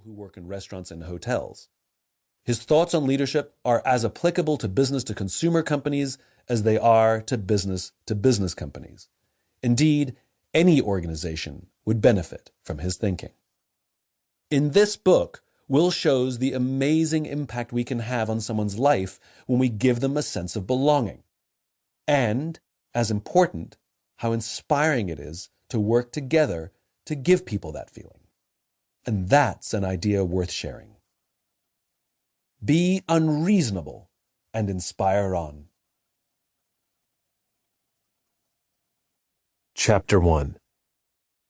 who work in restaurants and hotels. His thoughts on leadership are as applicable to business-to-consumer companies as they are to business companies. Indeed, any organization would benefit from his thinking. In this book, Will shows the amazing impact we can have on someone's life when we give them a sense of belonging. And, as important, how inspiring it is to work together to give people that feeling. And that's an idea worth sharing. Be unreasonable and inspire on. Chapter 1.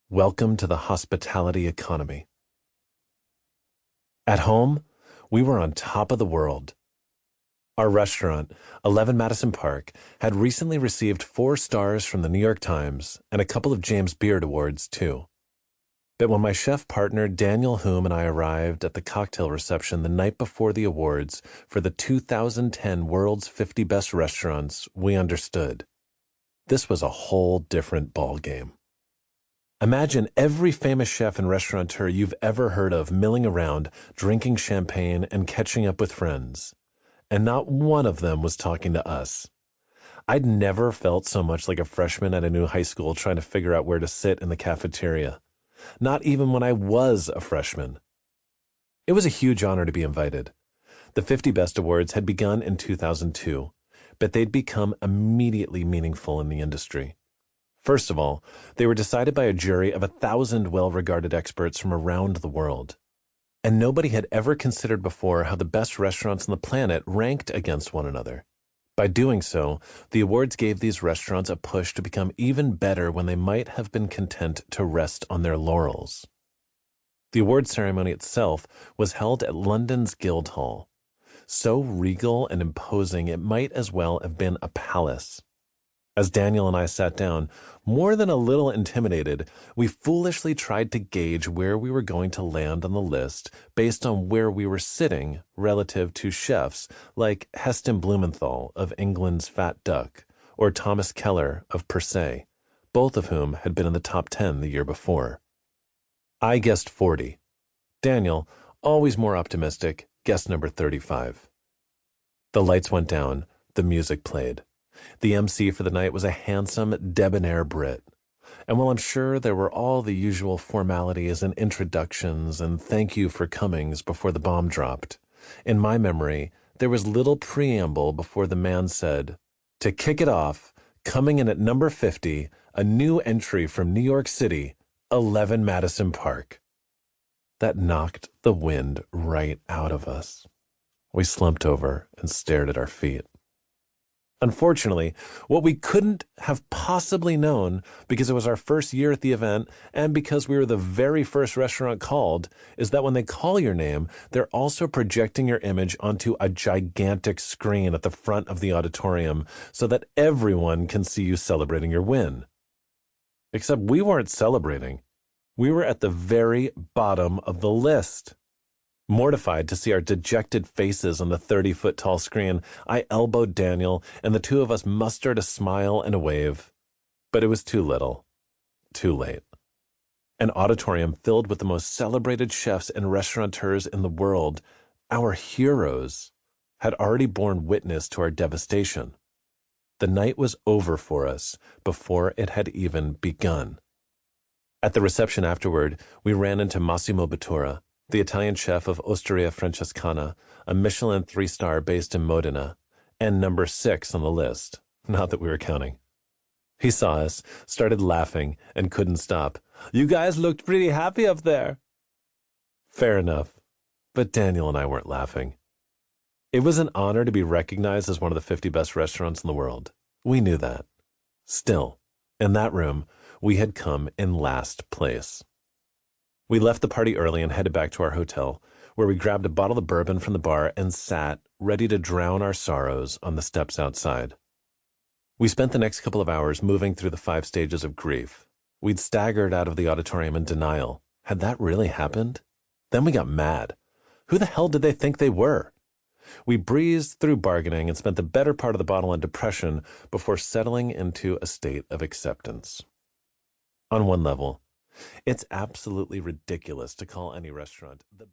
Welcome to the Hospitality Economy. At home, we were on top of the world. Our restaurant, 11 Madison Park, had recently received 4 stars from the New York Times and a couple of James Beard Awards, too. But when my chef partner Daniel Hume and I arrived at the cocktail reception the night before the awards for the 2010 World's 50 Best Restaurants, we understood. This was a whole different ballgame. Imagine every famous chef and restaurateur you've ever heard of milling around, drinking champagne and catching up with friends. And not one of them was talking to us. I'd never felt so much like a freshman at a new high school trying to figure out where to sit in the cafeteria. Not even when I was a freshman. It was a huge honor to be invited. The 50 Best Awards had begun in 2002, but they'd become immediately meaningful in the industry. First of all, they were decided by a jury of 1,000 well-regarded experts from around the world. And nobody had ever considered before how the best restaurants on the planet ranked against one another. By doing so, the awards gave these restaurants a push to become even better when they might have been content to rest on their laurels. The award ceremony itself was held at London's Guildhall. So regal and imposing it might as well have been a palace. As Daniel and I sat down, more than a little intimidated, we foolishly tried to gauge where we were going to land on the list based on where we were sitting relative to chefs like Heston Blumenthal of England's Fat Duck or Thomas Keller of Per Se, both of whom had been in the top 10 the year before. I guessed 40. Daniel, always more optimistic, guessed number 35. The lights went down, the music played. The MC for the night was a handsome, debonair Brit. And while I'm sure there were all the usual formalities and introductions and thank you for comings before the bomb dropped, in my memory, there was little preamble before the man said, "To kick it off, coming in at number 50, a new entry from New York City, 11 Madison Park." That knocked the wind right out of us. We slumped over and stared at our feet. Unfortunately, what we couldn't have possibly known, because it was our first year at the event and because we were the very first restaurant called, is that when they call your name, they're also projecting your image onto a gigantic screen at the front of the auditorium so that everyone can see you celebrating your win. Except we weren't celebrating. We were at the very bottom of the list. Mortified to see our dejected faces on the 30-foot-tall screen, I elbowed Daniel, and the two of us mustered a smile and a wave. But it was too little. Too late. An auditorium filled with the most celebrated chefs and restaurateurs in the world, our heroes, had already borne witness to our devastation. The night was over for us before it had even begun. At the reception afterward, we ran into Massimo Bottura, the Italian chef of Osteria Francescana, a Michelin 3-star based in Modena, and number 6 on the list, not that we were counting. He saw us, started laughing, and couldn't stop. "You guys looked pretty happy up there." Fair enough, but Daniel and I weren't laughing. It was an honor to be recognized as one of the 50 best restaurants in the world. We knew that. Still, in that room, we had come in last place. We left the party early and headed back to our hotel, where we grabbed a bottle of bourbon from the bar and sat, ready to drown our sorrows, on the steps outside. We spent the next couple of hours moving through the 5 stages of grief. We'd staggered out of the auditorium in denial. Had that really happened? Then we got mad. Who the hell did they think they were? We breezed through bargaining and spent the better part of the bottle on depression before settling into a state of acceptance. On one level, it's absolutely ridiculous to call any restaurant the